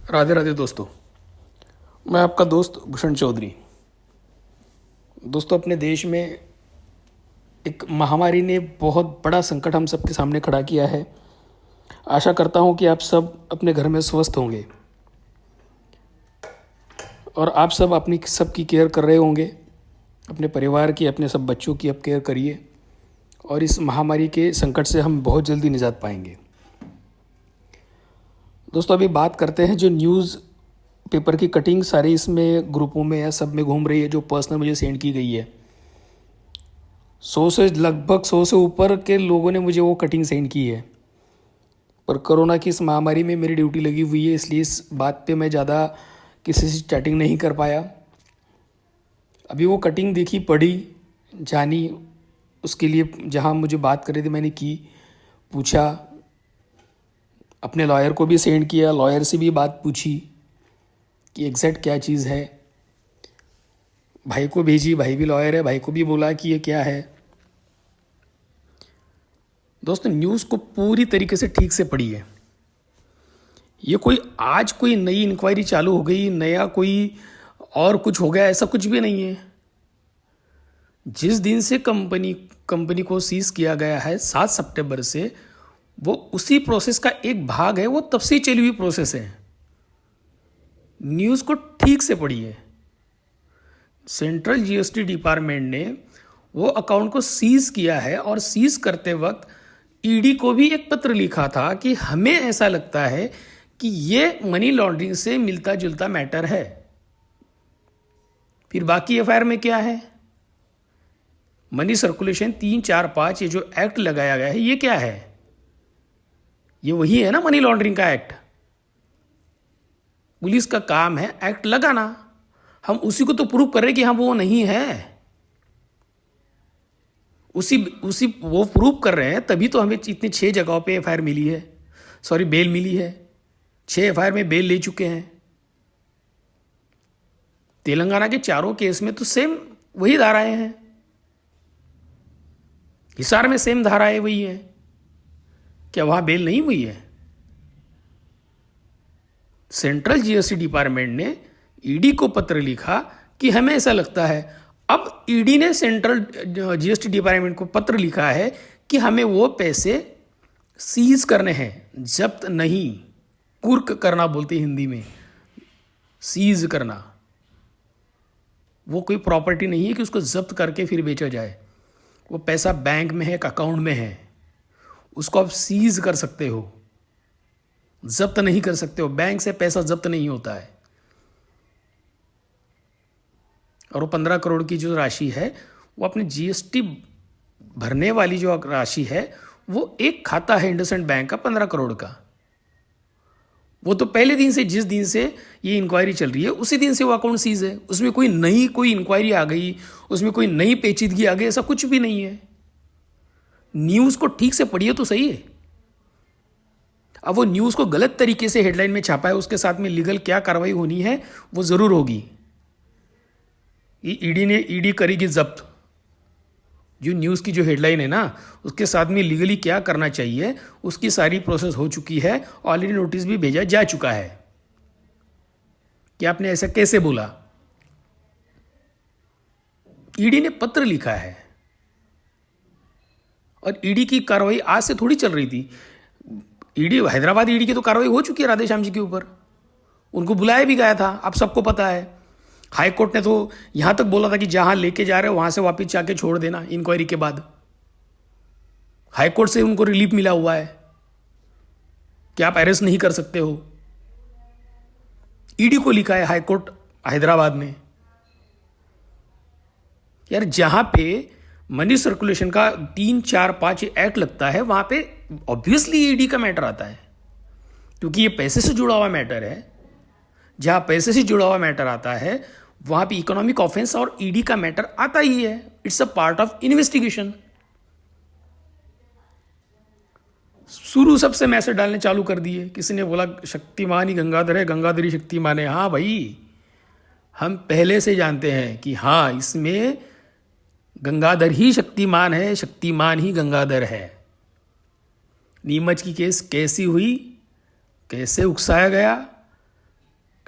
राधे राधे दोस्तों। मैं आपका दोस्त भूषण चौधरी। दोस्तों, अपने देश में एक महामारी ने बहुत बड़ा संकट हम सबके सामने खड़ा किया है। आशा करता हूं कि आप सब अपने घर में स्वस्थ होंगे और आप सब अपनी सबकी केयर कर रहे होंगे। अपने परिवार की, अपने सब बच्चों की आप केयर करिए और इस महामारी के संकट से हम बहुत जल्दी निजात पाएंगे। दोस्तों, अभी बात करते हैं जो न्यूज़ पेपर की कटिंग सारी इसमें ग्रुपों में या सब में घूम रही है, जो पर्सनल मुझे सेंड की गई है। 100 से ऊपर के लोगों ने मुझे वो कटिंग सेंड की है। पर कोरोना की इस महामारी में मेरी ड्यूटी लगी हुई है, इसलिए इस बात पे मैं ज़्यादा किसी से चैटिंग नहीं कर पाया। अभी वो कटिंग देखी, पढ़ी, जानी, उसके लिए जहाँ मुझे बात कर रही थी मैंने की, पूछा, अपने लॉयर को भी सेंड किया, लॉयर से भी बात पूछी कि एग्जैक्ट क्या चीज़ है। भाई को भेजी, भाई भी लॉयर है, भाई को भी बोला कि ये क्या है। दोस्तों, न्यूज़ को पूरी तरीके से ठीक से पढ़िए। ये आज कोई नई इंक्वायरी चालू हो गई, नया कोई और कुछ हो गया, ऐसा कुछ भी नहीं है। जिस दिन से कंपनी को सीज किया गया है 7 सितंबर से, वो उसी प्रोसेस का एक भाग है। वो तब से चली हुई प्रोसेस है। न्यूज़ को ठीक से पढ़िए। सेंट्रल जीएसटी डिपार्टमेंट ने वो अकाउंट को सीज किया है और सीज करते वक्त ईडी को भी एक पत्र लिखा था कि हमें ऐसा लगता है कि ये मनी लॉन्ड्रिंग से मिलता जुलता मैटर है। फिर बाकी एफआईआर में क्या है? मनी सर्कुलेशन 3, 4, 5 ये जो एक्ट लगाया गया है, ये क्या है? ये वही है ना, मनी लॉन्ड्रिंग का एक्ट। पुलिस का काम है एक्ट लगाना। हम उसी को तो प्रूव कर रहे हैं कि हम वो नहीं है। उसी वो प्रूव कर रहे हैं, तभी तो हमें इतने 6 जगहों पे एफआईआर मिली है, बेल मिली है। 6 एफआईआर में बेल ले चुके हैं। तेलंगाना के 4 केस में तो सेम वही धाराएं हैं। हिसार में सेम धाराएं वही है। क्या वहां बेल नहीं हुई है? सेंट्रल जीएसटी डिपार्टमेंट ने ईडी को पत्र लिखा कि हमें ऐसा लगता है। अब ईडी ने सेंट्रल जीएसटी डिपार्टमेंट को पत्र लिखा है कि हमें वो पैसे सीज करने हैं, जब्त नहीं। कुर्क करना बोलते हैं हिंदी में, सीज करना। वो कोई प्रॉपर्टी नहीं है कि उसको जब्त करके फिर बेचा जाए। वो पैसा बैंक में है, एक अकाउंट में है, उसको आप सीज कर सकते हो, जब्त नहीं कर सकते हो। बैंक से पैसा जब्त नहीं होता है। और वो 15 करोड़ की जो राशि है, वो अपने जीएसटी भरने वाली जो राशि है, वो एक खाता है इंडसइंड बैंक का 15 करोड़ का। वो तो पहले दिन से, जिस दिन से ये इंक्वायरी चल रही है, उसी दिन से वो अकाउंट सीज है। उसमें कोई इंक्वायरी आ गई, उसमें कोई नई पेचीदगी आ गई, ऐसा कुछ भी नहीं है। न्यूज़ को ठीक से पढ़िए तो सही है। अब वो न्यूज़ को गलत तरीके से हेडलाइन में छापा है, उसके साथ में लीगल क्या कार्रवाई होनी है वो ज़रूर होगी। ईडी करेगी जब्त। जो न्यूज़ की जो हेडलाइन है ना, उसके साथ में लीगली क्या करना चाहिए, उसकी सारी प्रोसेस हो चुकी है। ऑलरेडी नोटिस भी भेजा जा चुका है कि आपने ऐसा कैसे बोला। ईडी ने पत्र लिखा है और ईडी की कार्रवाई आज से थोड़ी चल रही थी। हैदराबाद ईडी की तो कार्रवाई हो चुकी है राधेश्याम जी के ऊपर। उनको बुलाया भी गया था, आप सबको पता है। हाई कोर्ट ने तो यहां तक बोला था कि जहां लेके जा रहे हो वहां से वापस जाके छोड़ देना इंक्वायरी के बाद। हाई कोर्ट से उनको रिलीफ मिला हुआ है कि आप अरेस्ट नहीं कर सकते हो। ईडी को लिखा है हाई कोर्ट हैदराबाद ने। यार, जहां पे मनी सर्कुलेशन का 3, 4, 5 एक्ट लगता है, वहां पे ऑब्वियसली ईडी का मैटर आता है, क्योंकि ये पैसे से जुड़ा हुआ मैटर है। जहां पैसे से जुड़ा हुआ मैटर आता है, वहां पे इकोनॉमिक ऑफेंस और ईडी का मैटर आता ही है। It's a part of investigation. शुरू सबसे मैसेज डालने चालू कर दिए। किसी ने बोला शक्तिमान ही गंगाधर है, गंगाधर ही शक्तिमान है। हाँ भाई, हम पहले से जानते हैं कि हाँ, इसमें गंगाधर ही शक्तिमान है, शक्तिमान ही गंगाधर है। नीमच की केस कैसी हुई, कैसे उकसाया गया,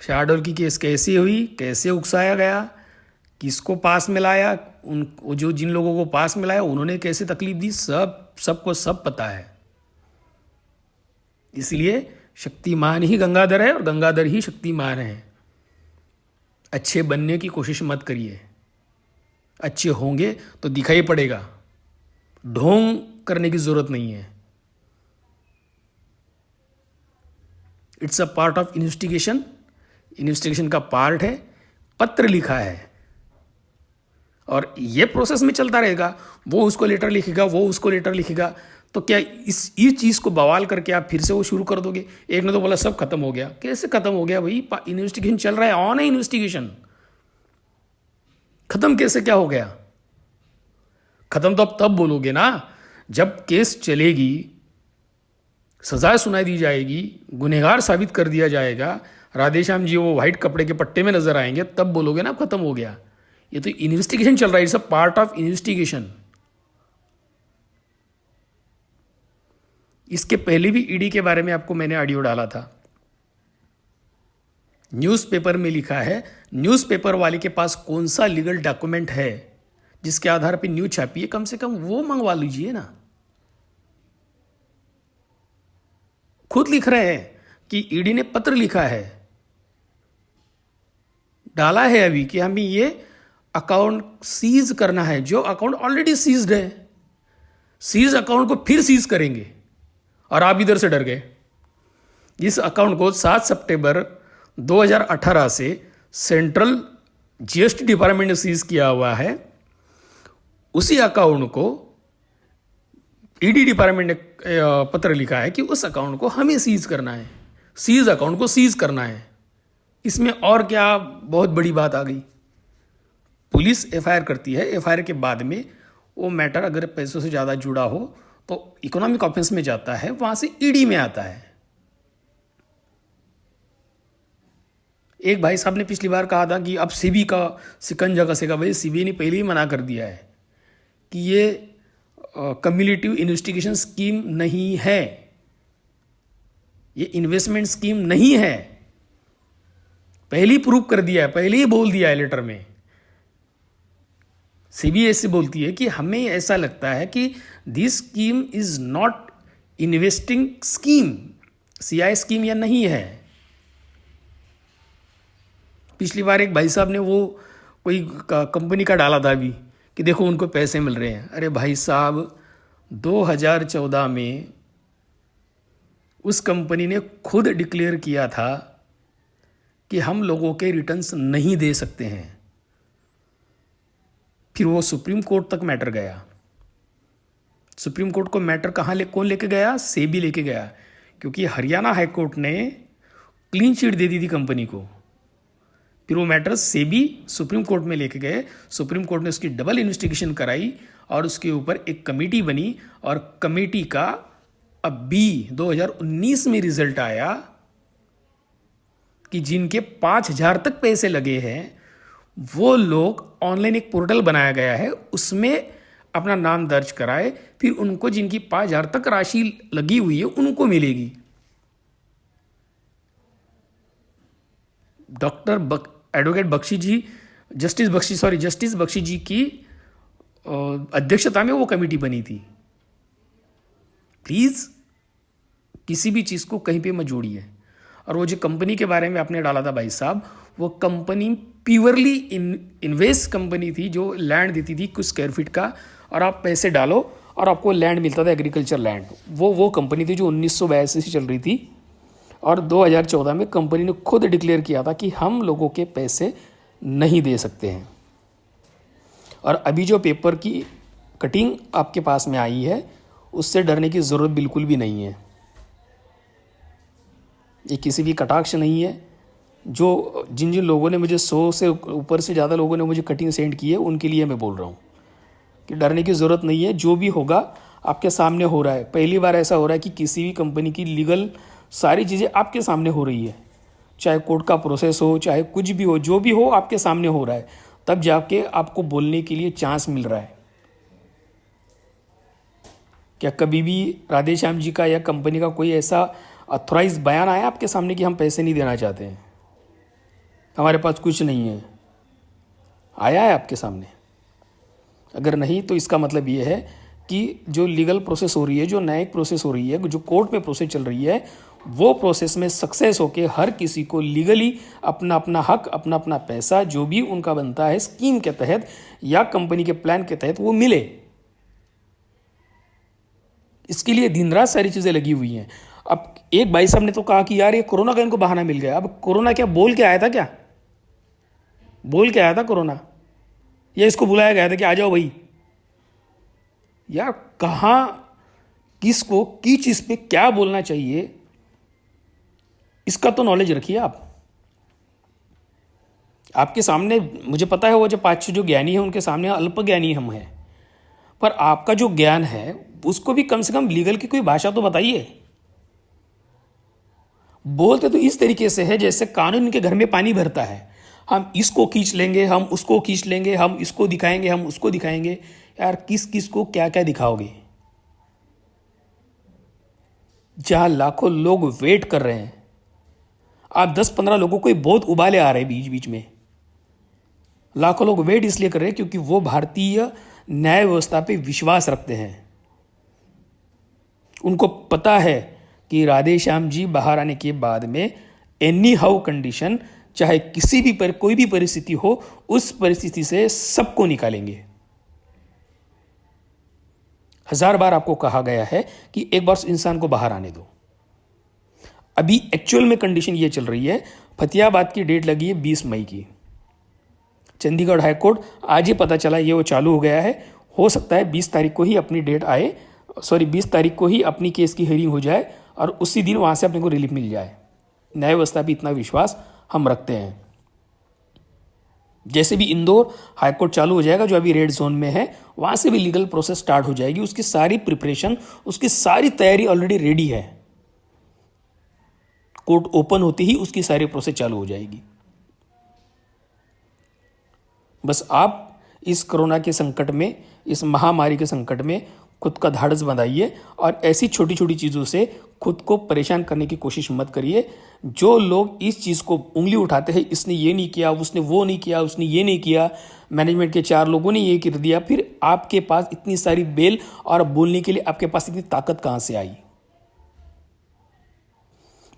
शाहडोल की केस कैसे हुई, कैसे उकसाया गया, किसको पास में लाया, उन जो जिन लोगों को पास में लाया उन्होंने कैसे तकलीफ दी, सबको सब पता है। इसलिए शक्तिमान ही गंगाधर है और गंगाधर ही शक्तिमान है। अच्छे बनने की कोशिश मत करिए, अच्छे होंगे तो दिखाई पड़ेगा, ढोंग करने की जरूरत नहीं है। It's a part of investigation, investigation का पार्ट है। पत्र लिखा है और ये प्रोसेस में चलता रहेगा, वो उसको लेटर लिखेगा, वो उसको लेटर लिखेगा। तो क्या इस चीज़ को बवाल करके आप फिर से वो शुरू कर दोगे? एक ने तो बोला सब खत्म हो गया, कैसे खत्म हो गया भाई? इन्वेस्टिगेशन चल रहा है, ऑन है इन्वेस्टिगेशन, खत्म कैसे क्या हो गया? खत्म तो आप तब बोलोगे ना जब केस चलेगी, सजा सुनाई दी जाएगी, गुनहगार साबित कर दिया जाएगा, राधेश्याम जी वो व्हाइट कपड़े के पट्टे में नजर आएंगे, तब बोलोगे ना खत्म हो गया। ये तो इन्वेस्टिगेशन चल रहा है, it's a part of investigation. इसके पहले भी ईडी के बारे में आपको मैंने ऑडियो डाला था। न्यूज़पेपर में लिखा है, न्यूज़पेपर वाले के पास कौन सा लीगल डॉक्यूमेंट है जिसके आधार पर न्यूज छापी है, कम से कम वो मंगवा लीजिए ना। खुद लिख रहे हैं कि ईडी ने पत्र लिखा है, डाला है अभी कि हमें ये अकाउंट सीज करना है, जो अकाउंट ऑलरेडी सीज्ड है। सीज अकाउंट को फिर सीज करेंगे और आप इधर से डर गए। इस अकाउंट को 7 सितंबर 2018 से सेंट्रल जीएसटी डिपार्टमेंट ने सीज किया हुआ है। उसी अकाउंट को ईडी डिपार्टमेंट ने पत्र लिखा है कि उस अकाउंट को हमें सीज करना है, सीज अकाउंट को सीज करना है। इसमें और क्या बहुत बड़ी बात आ गई? पुलिस एफआईआर करती है, एफआईआर के बाद में वो मैटर अगर पैसों से ज़्यादा जुड़ा हो तो इकोनॉमिक ऑफेंस में जाता है, वहां से ईडी में आता है। एक भाई साहब ने पिछली बार कहा था कि अब सीबी का शिकंजा कसेगा। भाई सीबी ने पहले ही मना कर दिया है कि ये कम्युलेटिव इन्वेस्टिगेशन स्कीम नहीं है, ये इन्वेस्टमेंट स्कीम नहीं है। पहले ही प्रूव कर दिया है, पहले ही बोल दिया है लेटर में। सीबीएसई बोलती है कि हमें ऐसा लगता है कि this scheme is not investing scheme, CI scheme या नहीं है। पिछली बार एक भाई साहब ने वो कोई कंपनी का डाला था अभी कि देखो उनको पैसे मिल रहे हैं। अरे भाई साहब, 2014 में उस कंपनी ने खुद डिक्लेयर किया था कि हम लोगों के रिटर्न्स नहीं दे सकते हैं। फिर वो सुप्रीम कोर्ट तक मैटर गया। सुप्रीम कोर्ट को मैटर कौन लेके गया? सेबी लेके गया, क्योंकि हरियाणा हाई कोर्ट ने क्लीन चिट दे दी थी कंपनी को। फिर वो मैटर सेबी सुप्रीम कोर्ट में लेके गए, सुप्रीम कोर्ट ने उसकी डबल इन्वेस्टिगेशन कराई और उसके ऊपर एक कमेटी बनी और कमेटी का अब भी 2019 में रिजल्ट आया कि जिनके 5,000 तक पैसे लगे हैं वो लोग, ऑनलाइन एक पोर्टल बनाया गया है उसमें अपना नाम दर्ज कराए, फिर उनको जिनकी 5,000 तक राशि लगी हुई है उनको मिलेगी। एडवोकेट बख्शी जी, जस्टिस बख्शी जी की अध्यक्षता में वो कमेटी बनी थी। प्लीज किसी भी चीज को कहीं पे मत जोड़िए। और वो जो कंपनी के बारे में आपने डाला था भाई साहब, वो कंपनी प्योरली इन्वेस्ट कंपनी थी जो लैंड देती थी कुछ स्क्वायर फीट का, और आप पैसे डालो और आपको लैंड मिलता था, एग्रीकल्चर लैंड। वो कंपनी थी जो 1982 से चल रही थी और 2014 में कंपनी ने खुद डिक्लेयर किया था कि हम लोगों के पैसे नहीं दे सकते हैं। और अभी जो पेपर की कटिंग आपके पास में आई है उससे डरने की ज़रूरत बिल्कुल भी नहीं है। ये किसी भी कटाक्ष नहीं है। जो जिन लोगों ने मुझे 100 से ऊपर से ज़्यादा लोगों ने मुझे कटिंग सेंड की है उनके लिए मैं बोल रहा हूँ कि डरने की ज़रूरत नहीं है। जो भी होगा आपके सामने हो रहा है। पहली बार ऐसा हो रहा है कि किसी भी कंपनी की लीगल सारी चीज़ें आपके सामने हो रही है, चाहे कोर्ट का प्रोसेस हो, चाहे कुछ भी हो, जो भी हो आपके सामने हो रहा है, तब जाके आपको बोलने के लिए चांस मिल रहा है। क्या कभी भी राधेश्याम जी का या कंपनी का कोई ऐसा ऑथोराइज बयान आया आपके सामने कि हम पैसे नहीं देना चाहते हैं? हमारे पास कुछ नहीं है, आया है आपके सामने? अगर नहीं तो इसका मतलब ये है कि जो लीगल प्रोसेस हो रही है, जो न्यायिक प्रोसेस हो रही है, जो कोर्ट में प्रोसेस चल रही है, वो प्रोसेस में सक्सेस होके हर किसी को लीगली अपना अपना हक, अपना अपना पैसा जो भी उनका बनता है स्कीम के तहत या कंपनी के प्लान के तहत वो मिले। इसके लिए दिन रात सारी चीज़ें लगी हुई हैं। अब एक भाई साहब ने तो कहा कि यार ये कोरोना का इनको बहाना मिल गया। अब कोरोना क्या बोल के आया था? क्या बोल के आया था कोरोना? या इसको बुलाया गया था कि आ जाओ भाई? या कहाँ किसको की चीज़ पे क्या बोलना चाहिए, इसका तो नॉलेज रखिए आप। आपके सामने मुझे पता है वो जो 5 जो ज्ञानी है उनके सामने अल्प ज्ञानी हम हैं, पर आपका जो ज्ञान है उसको भी कम से कम लीगल की कोई भाषा तो बताइए। बोलते तो इस तरीके से है जैसे कानून के घर में पानी भरता है, हम इसको खींच लेंगे, हम उसको खींच लेंगे, हम इसको दिखाएंगे, हम उसको दिखाएंगे। यार किस किस को क्या क्या दिखाओगे? जहां लाखों लोग वेट कर रहे हैं, आप 10-15 लोगों को बहुत उबाले आ रहे हैं बीच बीच में। लाखों लोग वेट इसलिए कर रहे हैं क्योंकि वो भारतीय न्याय व्यवस्था पे विश्वास रखते हैं। उनको पता है कि राधे श्याम जी बाहर आने के बाद में एनी हाउ कंडीशन, चाहे किसी भी पर कोई भी परिस्थिति हो, उस परिस्थिति से सबको निकालेंगे। 1000 बार आपको कहा गया है कि एक बार इंसान को बाहर आने दो। अभी एक्चुअल में कंडीशन ये चल रही है, फतेहाबाद की डेट लगी है 20 मई की। चंडीगढ़ हाईकोर्ट आज ही पता चला ये वो चालू हो गया है। हो सकता है 20 तारीख को ही अपनी डेट आए, 20 तारीख को ही अपनी केस की हियरिंग हो जाए और उसी दिन वहां से अपने को रिलीफ मिल जाए। न्याय व्यवस्था भी इतना विश्वास हम रखते हैं। जैसे भी इंदौर हाईकोर्ट चालू हो जाएगा, जो अभी रेड जोन में है, वहां से भी लीगल प्रोसेस स्टार्ट हो जाएगी। उसकी सारी प्रिपरेशन, उसकी सारी तैयारी ऑलरेडी रेडी है। कोर्ट ओपन होते ही उसकी सारी प्रोसेस चालू हो जाएगी। बस आप इस कोरोना के संकट में, इस महामारी के संकट में खुद का धाड़स बंधाइए और ऐसी छोटी छोटी चीज़ों से खुद को परेशान करने की कोशिश मत करिए। जो लोग इस चीज़ को उंगली उठाते हैं, इसने ये नहीं किया, उसने वो नहीं किया, उसने ये नहीं किया, मैनेजमेंट के 4 लोगों ने ये कर दिया, फिर आपके पास इतनी सारी बेल और बोलने के लिए आपके पास इतनी ताकत कहाँ से आई?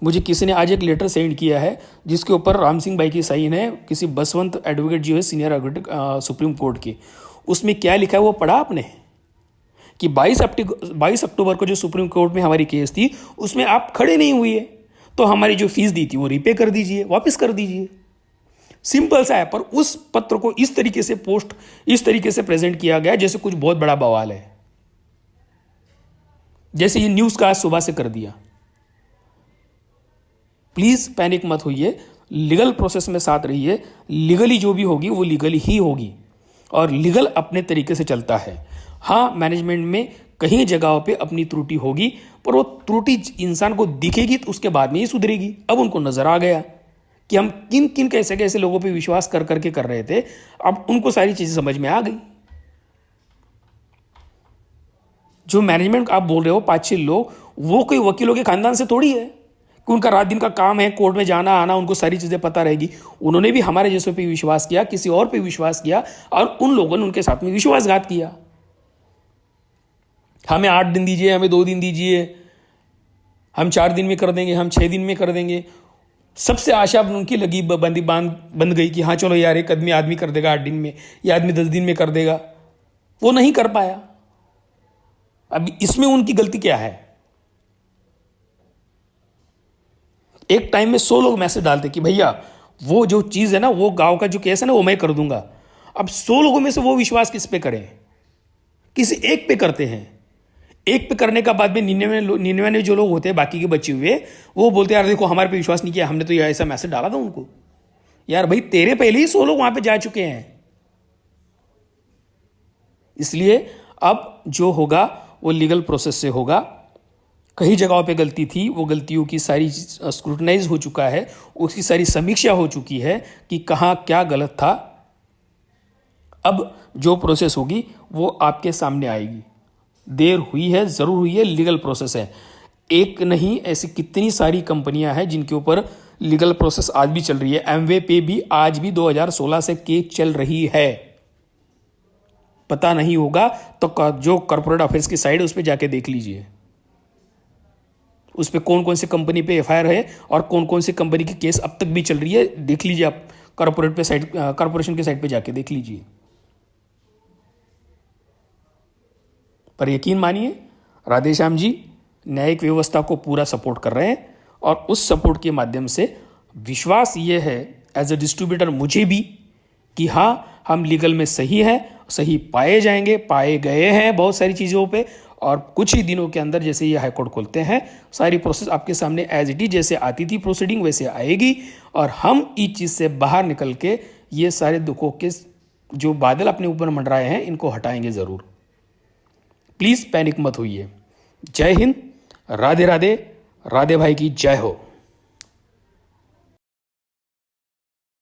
मुझे किसी ने आज एक लेटर सेंड किया है जिसके ऊपर राम सिंह भाई की साइन है, किसी बसवंत एडवोकेट जी है, सीनियर एडवोकेट सुप्रीम कोर्ट के। उसमें क्या लिखा है वो पढ़ा आपने? कि 22 अक्टूबर को जो सुप्रीम कोर्ट में हमारी केस थी उसमें आप खड़े नहीं हुए, तो हमारी जो फीस दी थी वो रीपे कर दीजिए, वापस कर दीजिए। सिंपल सा है। पर उस पत्र को इस तरीके से इस तरीके से प्रेजेंट किया गया जैसे कुछ बहुत बड़ा बवाल है, जैसे ये न्यूज का आज सुबह से कर दिया। प्लीज पैनिक मत होइए, लीगल प्रोसेस में साथ रहिए। लीगली जो भी होगी वो लीगली ही होगी और लीगल अपने तरीके से चलता है। हाँ, मैनेजमेंट में कहीं जगहों पे अपनी त्रुटि होगी, पर वो त्रुटि इंसान को दिखेगी तो उसके बाद में ही सुधरेगी। अब उनको नजर आ गया कि हम किन किन कैसे कैसे लोगों पे विश्वास कर करके कर रहे थे, अब उनको सारी चीजें समझ में आ गई। जो मैनेजमेंट आप बोल रहे हो 5-6 लोग, वो कोई वकीलों के खानदान से थोड़ी है कि उनका रात दिन का काम है कोर्ट में जाना आना, उनको सारी चीजें पता रहेगी। उन्होंने भी हमारे जैसों पे विश्वास किया, किसी और पे विश्वास किया और उन लोगों ने उनके साथ में विश्वासघात किया। हमें 8 दिन दीजिए, हमें 2 दिन दीजिए, हम 4 दिन में कर देंगे, हम 6 दिन में कर देंगे। सबसे आशा उनकी लगी बंद गई कि हाँ चलो यार, एक आदमी कर देगा 8 दिन में, या आदमी 10 दिन में कर देगा। वो नहीं कर पाया। अब इसमें उनकी गलती क्या है? एक टाइम में 100 लोग मैसेज डालते कि भैया वो जो चीज है ना, वो गांव का जो केस है ना, वो मैं कर दूंगा। अब 100 लोगों में से वो विश्वास किस पे करें? किसी एक पे करते हैं। एक पे करने का बाद में 99 जो लोग होते हैं बाकी के बचे हुए, वो बोलते हैं यार देखो हमारे पे विश्वास नहीं किया, हमने तो ऐसा मैसेज डाला था उनको। यार भाई, तेरे पहले ही 100 लोग वहां पे जा चुके हैं। इसलिए अब जो होगा वो लीगल प्रोसेस से होगा। कई जगहों पे गलती थी, वो गलतियों की सारी स्क्रूटनाइज हो चुका है, उसकी सारी समीक्षा हो चुकी है कि कहाँ क्या गलत था। अब जो प्रोसेस होगी वो आपके सामने आएगी। देर हुई है, जरूर हुई है, लीगल प्रोसेस है। एक नहीं, ऐसी कितनी सारी कंपनियां हैं जिनके ऊपर लीगल प्रोसेस आज भी चल रही है। एमवे पे भी आज भी 2016 से केस चल रही है। पता नहीं होगा तो जो कॉर्पोरेट अफेयर्स की साइड है उस पर जाके देख लीजिए, उस पर कौन कौन सी कंपनी पे एफआईआर है और कौन कौन सी कंपनी की केस अब तक भी चल रही है, देख लीजिए आप। कॉर्पोरेशन की साइट पे जाके देख लीजिए। पर यकीन मानिए, राधेश्याम जी न्यायिक व्यवस्था को पूरा सपोर्ट कर रहे हैं और उस सपोर्ट के माध्यम से विश्वास ये है एज ए डिस्ट्रीब्यूटर मुझे भी कि हाँ, हम लीगल में सही है, सही पाए जाएंगे, पाए गए हैं बहुत सारी चीज़ों पे। और कुछ ही दिनों के अंदर जैसे ये हाईकोर्ट खोलते हैं, सारी प्रोसेस आपके सामने एज इट इज जैसे आती थी प्रोसीडिंग वैसे आएगी और हम इस चीज़ से बाहर निकल के ये सारे दुखों के जो बादल अपने ऊपर मंडराए हैं इनको हटाएंगे ज़रूर। प्लीज़ पैनिक मत होइए। जय हिंद, राधे राधे, राधे भाई की जय हो।